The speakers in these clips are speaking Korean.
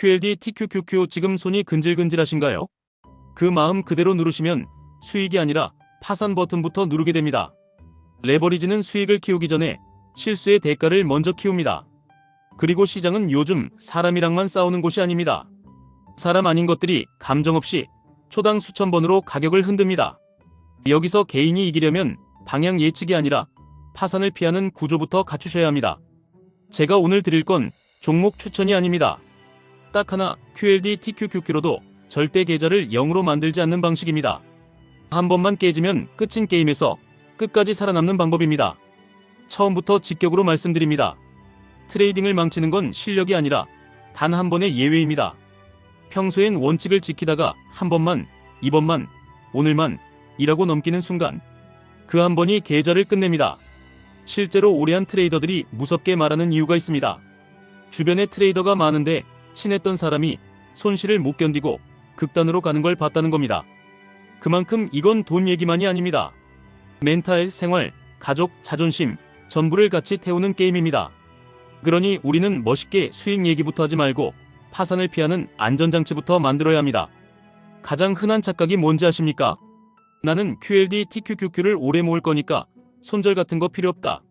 QLD TQQQ 지금 손이 근질근질하신가요? 그 마음 그대로 누르시면 수익이 아니라 파산 버튼부터 누르게 됩니다. 레버리지는 수익을 키우기 전에 실수의 대가를 먼저 키웁니다. 그리고 시장은 요즘 사람이랑만 싸우는 곳이 아닙니다. 사람 아닌 것들이 감정 없이 초당 수천 번으로 가격을 흔듭니다. 여기서 개인이 이기려면 방향 예측이 아니라 파산을 피하는 구조부터 갖추셔야 합니다. 제가 오늘 드릴 건 종목 추천이 아닙니다. 딱 하나 QLD TQQQ로도 절대 계좌를 0으로 만들지 않는 방식입니다. 한 번만 깨지면 끝인 게임에서 끝까지 살아남는 방법입니다. 처음부터 직격으로 말씀드립니다. 트레이딩을 망치는 건 실력이 아니라 단 한 번의 예외입니다. 평소엔 원칙을 지키다가 한 번만, 이번만, 오늘만 이라고 넘기는 순간 그 한 번이 계좌를 끝냅니다. 실제로 오래한 트레이더들이 무섭게 말하는 이유가 있습니다. 주변에 트레이더가 많은데 친했던 사람이 손실을 못 견디고 극단으로 가는 걸 봤다는 겁니다. 그만큼 이건 돈 얘기만이 아닙니다. 멘탈, 생활, 가족, 자존심 전부를 같이 태우는 게임입니다. 그러니 우리는 멋있게 수익 얘기부터 하지 말고 파산을 피하는 안전장치부터 만들어야 합니다. 가장 흔한 착각이 뭔지 아십니까? 나는 QLD TQQQ를 오래 모을 거니까 손절 같은 거 필요 없다.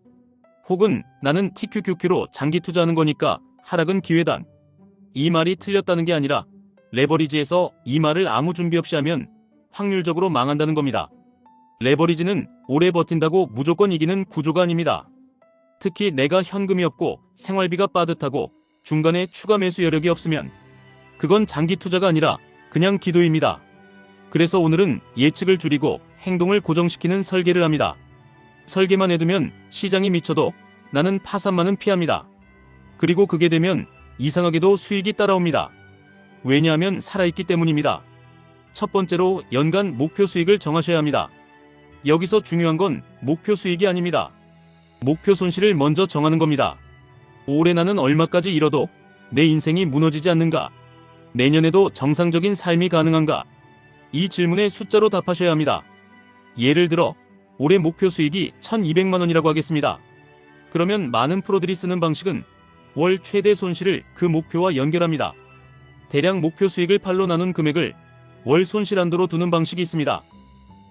혹은 나는 TQQQ로 장기 투자하는 거니까 하락은 기회다. 이 말이 틀렸다는 게 아니라 레버리지에서 이 말을 아무 준비 없이 하면 확률적으로 망한다는 겁니다. 레버리지는 오래 버틴다고 무조건 이기는 구조가 아닙니다. 특히 내가 현금이 없고 생활비가 빠듯하고 중간에 추가 매수 여력이 없으면 그건 장기 투자가 아니라 그냥 기도입니다. 그래서 오늘은 예측을 줄이고 행동을 고정시키는 설계를 합니다. 설계만 해두면 시장이 미쳐도 나는 파산만은 피합니다. 그리고 그게 되면 이상하게도 수익이 따라옵니다. 왜냐하면 살아있기 때문입니다. 첫 번째로 연간 목표 수익을 정하셔야 합니다. 여기서 중요한 건 목표 수익이 아닙니다. 목표 손실을 먼저 정하는 겁니다. 올해 나는 얼마까지 잃어도 내 인생이 무너지지 않는가? 내년에도 정상적인 삶이 가능한가? 이 질문에 숫자로 답하셔야 합니다. 예를 들어 올해 목표 수익이 1200만 원이라고 하겠습니다. 그러면 많은 프로들이 쓰는 방식은 월 최대 손실을 그 목표와 연결합니다. 대략 목표 수익을 8로 나눈 금액을 월 손실 한도로 두는 방식이 있습니다.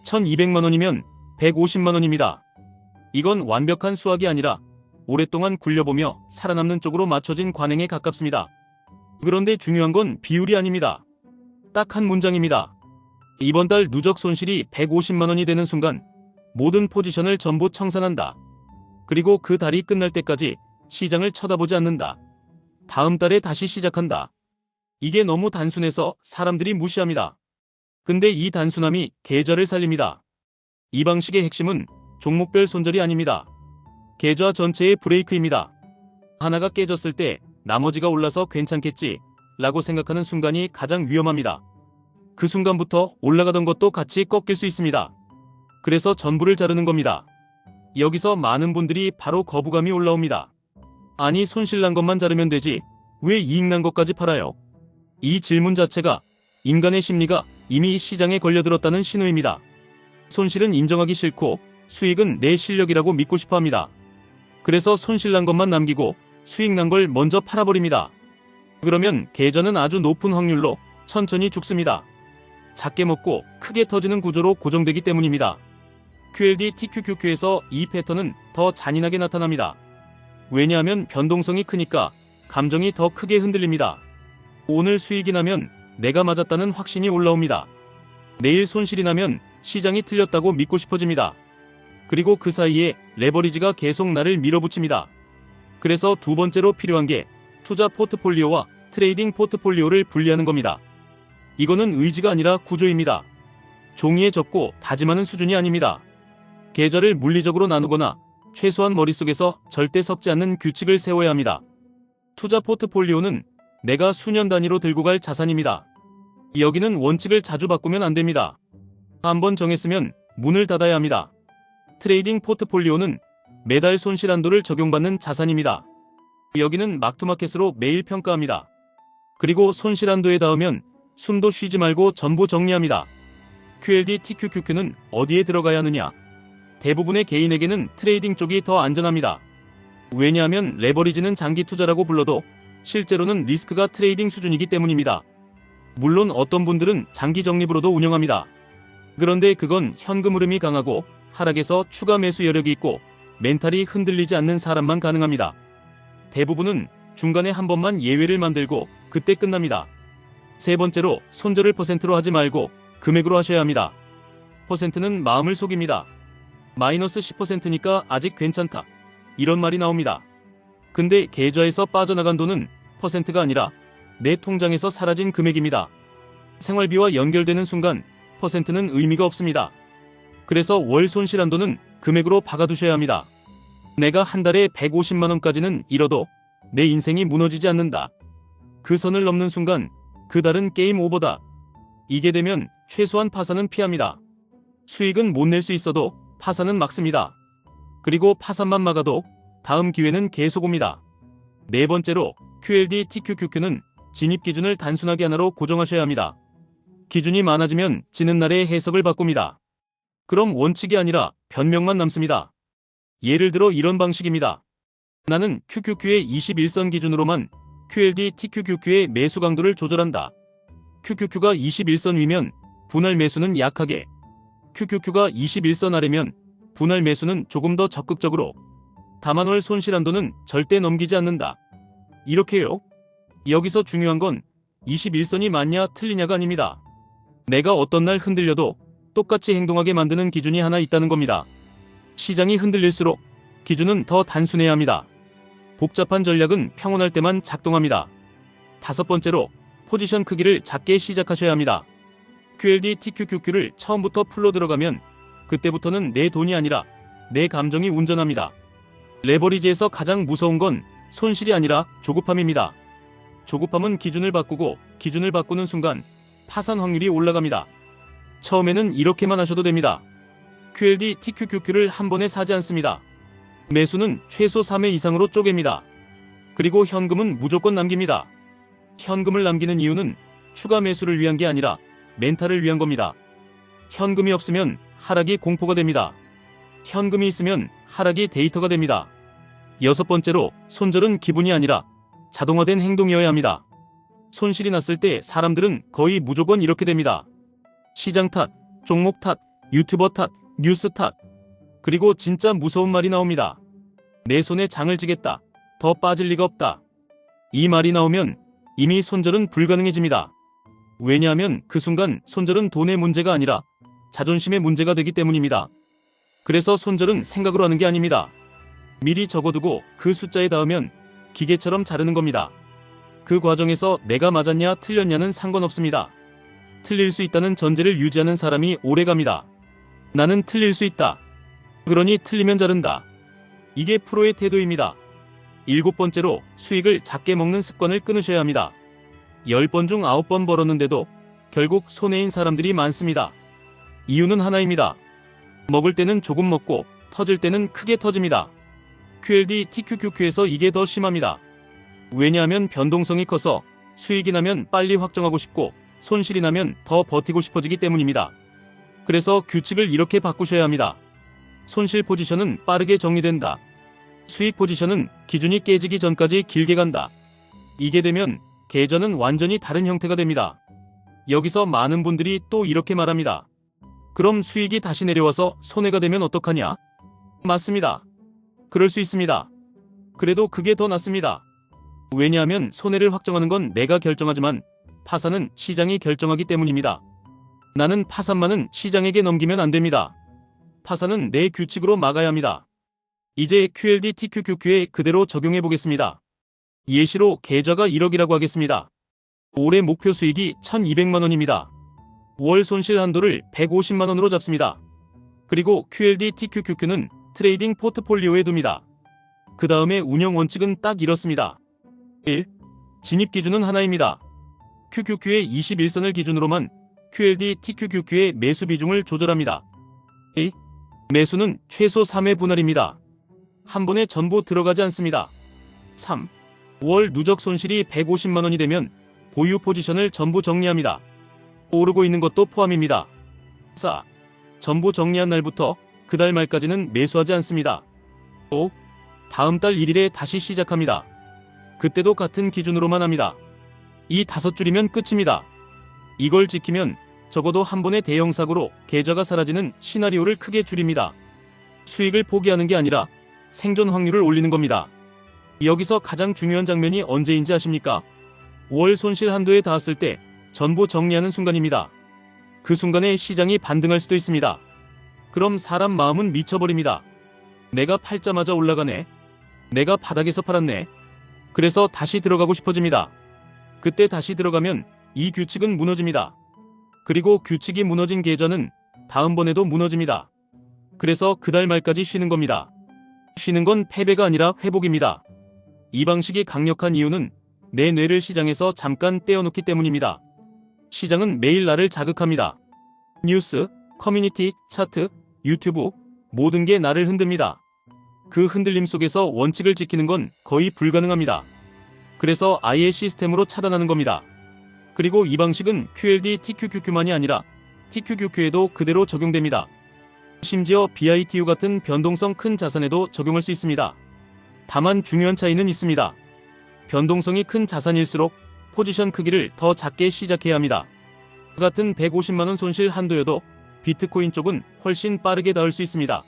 1200만 원이면 150만 원입니다. 이건 완벽한 수학이 아니라 오랫동안 굴려보며 살아남는 쪽으로 맞춰진 관행에 가깝습니다. 그런데 중요한 건 비율이 아닙니다. 딱 한 문장입니다. 이번 달 누적 손실이 150만 원이 되는 순간 모든 포지션을 전부 청산한다. 그리고 그 달이 끝날 때까지 시장을 쳐다보지 않는다. 다음 달에 다시 시작한다. 이게 너무 단순해서 사람들이 무시합니다. 근데 이 단순함이 계좌를 살립니다. 이 방식의 핵심은 종목별 손절이 아닙니다. 계좌 전체의 브레이크입니다. 하나가 깨졌을 때 나머지가 올라서 괜찮겠지 라고 생각하는 순간이 가장 위험합니다. 그 순간부터 올라가던 것도 같이 꺾일 수 있습니다. 그래서 전부를 자르는 겁니다. 여기서 많은 분들이 바로 거부감이 올라옵니다. 아니 손실 난 것만 자르면 되지 왜 이익 난 것까지 팔아요? 이 질문 자체가 인간의 심리가 이미 시장에 걸려들었다는 신호입니다. 손실은 인정하기 싫고 수익은 내 실력이라고 믿고 싶어 합니다. 그래서 손실 난 것만 남기고 수익 난 걸 먼저 팔아버립니다. 그러면 계좌는 아주 높은 확률로 천천히 죽습니다. 작게 먹고 크게 터지는 구조로 고정되기 때문입니다. QLD TQQQ에서 이 패턴은 더 잔인하게 나타납니다. 왜냐하면 변동성이 크니까 감정이 더 크게 흔들립니다. 오늘 수익이 나면 내가 맞았다는 확신이 올라옵니다. 내일 손실이 나면 시장이 틀렸다고 믿고 싶어집니다. 그리고 그 사이에 레버리지가 계속 나를 밀어붙입니다. 그래서 두 번째로 필요한 게 투자 포트폴리오와 트레이딩 포트폴리오를 분리하는 겁니다. 이거는 의지가 아니라 구조입니다. 종이에 적고 다짐하는 수준이 아닙니다. 계좌를 물리적으로 나누거나 최소한 머릿속에서 절대 섞지 않는 규칙을 세워야 합니다. 투자 포트폴리오는 내가 수년 단위로 들고 갈 자산입니다. 여기는 원칙을 자주 바꾸면 안 됩니다. 한번 정했으면 문을 닫아야 합니다. 트레이딩 포트폴리오는 매달 손실 한도를 적용받는 자산입니다. 여기는 막투마켓으로 매일 평가합니다. 그리고 손실 한도에 닿으면 숨도 쉬지 말고 전부 정리합니다. QLD TQQQ는 어디에 들어가야 하느냐? 대부분의 개인에게는 트레이딩 쪽이 더 안전합니다. 왜냐하면 레버리지는 장기 투자라고 불러도 실제로는 리스크가 트레이딩 수준이기 때문입니다. 물론 어떤 분들은 장기 적립으로도 운영합니다. 그런데 그건 현금 흐름이 강하고 하락에서 추가 매수 여력이 있고 멘탈이 흔들리지 않는 사람만 가능합니다. 대부분은 중간에 한 번만 예외를 만들고 그때 끝납니다. 세 번째로, 손절을 퍼센트로 하지 말고 금액으로 하셔야 합니다. 퍼센트는 마음을 속입니다. 마이너스 10%니까 아직 괜찮다, 이런 말이 나옵니다. 근데 계좌에서 빠져나간 돈은 퍼센트가 아니라 내 통장에서 사라진 금액입니다. 생활비와 연결되는 순간 퍼센트는 의미가 없습니다. 그래서 월 손실한 돈은 금액으로 박아두셔야 합니다. 내가 한 달에 150만원까지는 잃어도 내 인생이 무너지지 않는다. 그 선을 넘는 순간 그 달은 게임 오버다. 이게 되면 최소한 파산은 피합니다. 수익은 못 낼 수 있어도 파산은 막습니다. 그리고 파산만 막아도 다음 기회는 계속 옵니다. 네 번째로, QLD TQQQ는 진입 기준을 단순하게 하나로 고정하셔야 합니다. 기준이 많아지면 지는 날의 해석을 바꿉니다. 그럼 원칙이 아니라 변명만 남습니다. 예를 들어 이런 방식입니다. 나는 QQQ의 21선 기준으로만 QLD TQQQ의 매수 강도를 조절한다. QQQ가 21선 위면 분할 매수는 약하게, QQQ가 21선 아래면 분할 매수는 조금 더 적극적으로, 다만 월 손실 한도는 절대 넘기지 않는다. 이렇게요. 여기서 중요한 건 21선이 맞냐 틀리냐가 아닙니다. 내가 어떤 날 흔들려도 똑같이 행동하게 만드는 기준이 하나 있다는 겁니다. 시장이 흔들릴수록 기준은 더 단순해야 합니다. 복잡한 전략은 평온할 때만 작동합니다. 다섯 번째로, 포지션 크기를 작게 시작하셔야 합니다. QLD TQQQ를 처음부터 풀로 들어가면 그때부터는 내 돈이 아니라 내 감정이 운전합니다. 레버리지에서 가장 무서운 건 손실이 아니라 조급함입니다. 조급함은 기준을 바꾸고 기준을 바꾸는 순간 파산 확률이 올라갑니다. 처음에는 이렇게만 하셔도 됩니다. QLD TQQQ를 한 번에 사지 않습니다. 매수는 최소 3회 이상으로 쪼갭니다. 그리고 현금은 무조건 남깁니다. 현금을 남기는 이유는 추가 매수를 위한 게 아니라 멘탈을 위한 겁니다. 현금이 없으면 하락이 공포가 됩니다. 현금이 있으면 하락이 데이터가 됩니다. 여섯 번째로, 손절은 기분이 아니라 자동화된 행동이어야 합니다. 손실이 났을 때 사람들은 거의 무조건 이렇게 됩니다. 시장 탓, 종목 탓, 유튜버 탓, 뉴스 탓. 그리고 진짜 무서운 말이 나옵니다. 내 손에 장을 지겠다. 더 빠질 리가 없다. 이 말이 나오면 이미 손절은 불가능해집니다. 왜냐하면 그 순간 손절은 돈의 문제가 아니라 자존심의 문제가 되기 때문입니다. 그래서 손절은 생각으로 하는 게 아닙니다. 미리 적어두고 그 숫자에 닿으면 기계처럼 자르는 겁니다. 그 과정에서 내가 맞았냐 틀렸냐는 상관없습니다. 틀릴 수 있다는 전제를 유지하는 사람이 오래갑니다. 나는 틀릴 수 있다. 그러니 틀리면 자른다. 이게 프로의 태도입니다. 일곱 번째로, 수익을 작게 먹는 습관을 끊으셔야 합니다. 10번 중 9번 벌었는데도 결국 손해인 사람들이 많습니다. 이유는 하나입니다. 먹을 때는 조금 먹고 터질 때는 크게 터집니다. QLD TQQQ에서 이게 더 심합니다. 왜냐하면 변동성이 커서 수익이 나면 빨리 확정하고 싶고 손실이 나면 더 버티고 싶어지기 때문입니다. 그래서 규칙을 이렇게 바꾸셔야 합니다. 손실 포지션은 빠르게 정리된다. 수익 포지션은 기준이 깨지기 전까지 길게 간다. 이게 되면 계좌는 완전히 다른 형태가 됩니다. 여기서 많은 분들이 또 이렇게 말합니다. 그럼 수익이 다시 내려와서 손해가 되면 어떡하냐? 맞습니다. 그럴 수 있습니다. 그래도 그게 더 낫습니다. 왜냐하면 손해를 확정하는 건 내가 결정하지만 파산은 시장이 결정하기 때문입니다. 나는 파산만은 시장에게 넘기면 안 됩니다. 파산은 내 규칙으로 막아야 합니다. 이제 QLD TQQQ에 그대로 적용해 보겠습니다. 예시로 계좌가 1억이라고 하겠습니다. 올해 목표 수익이 1200만원입니다. 월 손실 한도를 150만원으로 잡습니다. 그리고 QLD TQQQ는 트레이딩 포트폴리오에 둡니다. 그 다음에 운영 원칙은 딱 이렇습니다. 1. 진입 기준은 하나입니다. QQQ의 21선을 기준으로만 QLD TQQQ의 매수 비중을 조절합니다. 2. 매수는 최소 3회 분할입니다. 한 번에 전부 들어가지 않습니다. 3. 월 누적 손실이 150만원이 되면 보유 포지션을 전부 정리합니다. 오르고 있는 것도 포함입니다. 4. 전부 정리한 날부터 그 달 말까지는 매수하지 않습니다. 5. 다음 달 1일에 다시 시작합니다. 그때도 같은 기준으로만 합니다. 이 5줄이면 끝입니다. 이걸 지키면 적어도 한 번의 대형 사고로 계좌가 사라지는 시나리오를 크게 줄입니다. 수익을 포기하는 게 아니라 생존 확률을 올리는 겁니다. 여기서 가장 중요한 장면이 언제인지 아십니까? 월 손실 한도에 닿았을 때 전부 정리하는 순간입니다. 그 순간에 시장이 반등할 수도 있습니다. 그럼 사람 마음은 미쳐버립니다. 내가 팔자마자 올라가네. 내가 바닥에서 팔았네. 그래서 다시 들어가고 싶어집니다. 그때 다시 들어가면 이 규칙은 무너집니다. 그리고 규칙이 무너진 계좌는 다음번에도 무너집니다. 그래서 그달 말까지 쉬는 겁니다. 쉬는 건 패배가 아니라 회복입니다. 이 방식이 강력한 이유는 내 뇌를 시장에서 잠깐 떼어놓기 때문입니다. 시장은 매일 나를 자극합니다. 뉴스, 커뮤니티, 차트, 유튜브, 모든 게 나를 흔듭니다. 그 흔들림 속에서 원칙을 지키는 건 거의 불가능합니다. 그래서 아예 시스템으로 차단하는 겁니다. 그리고 이 방식은 QLD, TQQQ만이 아니라 TQQQ에도 그대로 적용됩니다. 심지어 BITU 같은 변동성 큰 자산에도 적용할 수 있습니다. 다만 중요한 차이는 있습니다. 변동성이 큰 자산일수록 포지션 크기를 더 작게 시작해야 합니다. 같은 150만원 손실 한도여도 비트코인 쪽은 훨씬 빠르게 닿을 수 있습니다.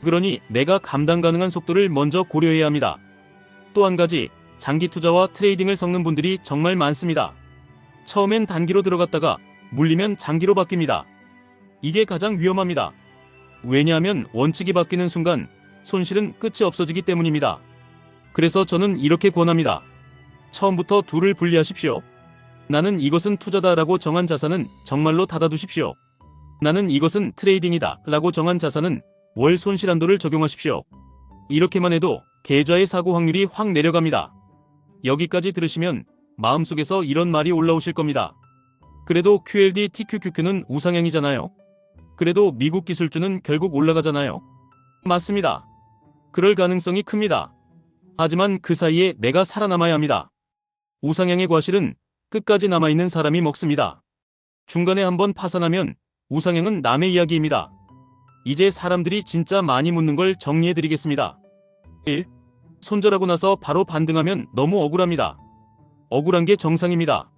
그러니 내가 감당 가능한 속도를 먼저 고려해야 합니다. 또 한 가지, 장기 투자와 트레이딩을 섞는 분들이 정말 많습니다. 처음엔 단기로 들어갔다가 물리면 장기로 바뀝니다. 이게 가장 위험합니다. 왜냐하면 원칙이 바뀌는 순간 손실은 끝이 없어지기 때문입니다. 그래서 저는 이렇게 권합니다. 처음부터 둘을 분리하십시오. 나는 이것은 투자다라고 정한 자산은 정말로 닫아두십시오. 나는 이것은 트레이딩이다 라고 정한 자산은 월 손실 한도를 적용하십시오. 이렇게만 해도 계좌의 사고 확률이 확 내려갑니다. 여기까지 들으시면 마음속에서 이런 말이 올라오실 겁니다. 그래도 QLD, TQQQ는 우상향이잖아요. 그래도 미국 기술주는 결국 올라가잖아요. 맞습니다. 그럴 가능성이 큽니다. 하지만 그 사이에 내가 살아남아야 합니다. 우상향의 과실은 끝까지 남아있는 사람이 먹습니다. 중간에 한번 파산하면 우상향은 남의 이야기입니다. 이제 사람들이 진짜 많이 묻는 걸 정리해드리겠습니다. 1. 손절하고 나서 바로 반등하면 너무 억울합니다. 억울한 게 정상입니다.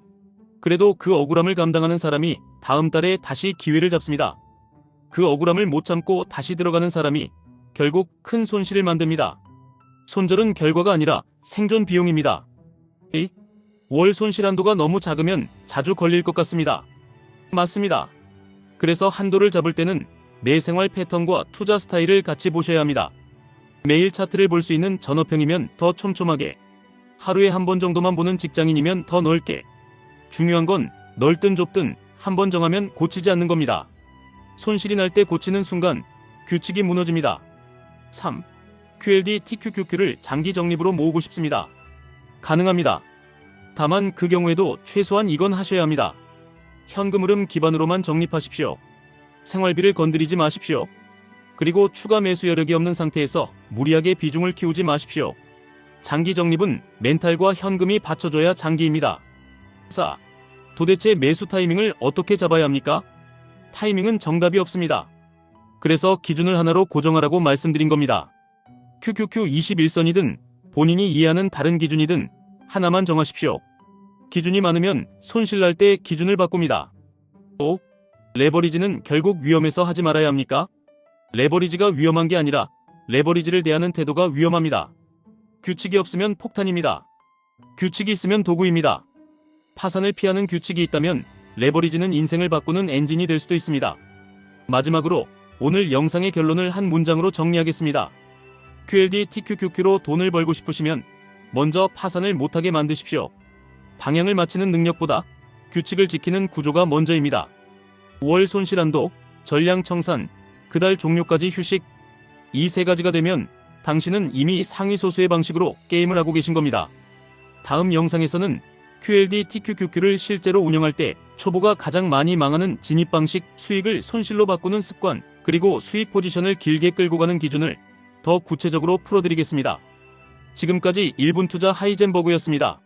그래도 그 억울함을 감당하는 사람이 다음 달에 다시 기회를 잡습니다. 그 억울함을 못 참고 다시 들어가는 사람이 결국 큰 손실을 만듭니다. 손절은 결과가 아니라 생존 비용입니다. 2. 월 손실 한도가 너무 작으면 자주 걸릴 것 같습니다. 맞습니다. 그래서 한도를 잡을 때는 내 생활 패턴과 투자 스타일을 같이 보셔야 합니다. 매일 차트를 볼 수 있는 전업형이면 더 촘촘하게, 하루에 한 번 정도만 보는 직장인이면 더 넓게. 중요한 건 넓든 좁든 한 번 정하면 고치지 않는 겁니다. 손실이 날 때 고치는 순간 규칙이 무너집니다. 3. QLD, TQQQ를 장기 적립으로 모으고 싶습니다. 가능합니다. 다만 그 경우에도 최소한 이건 하셔야 합니다. 현금 흐름 기반으로만 적립하십시오. 생활비를 건드리지 마십시오. 그리고 추가 매수 여력이 없는 상태에서 무리하게 비중을 키우지 마십시오. 장기 적립은 멘탈과 현금이 받쳐줘야 장기입니다. 4. 도대체 매수 타이밍을 어떻게 잡아야 합니까? 타이밍은 정답이 없습니다. 그래서 기준을 하나로 고정하라고 말씀드린 겁니다. QQQ 21선이든 본인이 이해하는 다른 기준이든 하나만 정하십시오. 기준이 많으면 손실 날 때 기준을 바꿉니다. 5. 레버리지는 결국 위험해서 하지 말아야 합니까? 레버리지가 위험한 게 아니라 레버리지를 대하는 태도가 위험합니다. 규칙이 없으면 폭탄입니다. 규칙이 있으면 도구입니다. 파산을 피하는 규칙이 있다면 레버리지는 인생을 바꾸는 엔진이 될 수도 있습니다. 마지막으로 오늘 영상의 결론을 한 문장으로 정리하겠습니다. QLD, TQQQ로 돈을 벌고 싶으시면 먼저 파산을 못하게 만드십시오. 방향을 맞추는 능력보다 규칙을 지키는 구조가 먼저입니다. 월 손실 한도, 전량 청산, 그달 종료까지 휴식, 이 세 가지가 되면 당신은 이미 상위 소수의 방식으로 게임을 하고 계신 겁니다. 다음 영상에서는 QLD, TQQQ를 실제로 운영할 때 초보가 가장 많이 망하는 진입 방식, 수익을 손실로 바꾸는 습관, 그리고 수익 포지션을 길게 끌고 가는 기준을 더 구체적으로 풀어드리겠습니다. 지금까지 1분 투자 하이젠버그였습니다.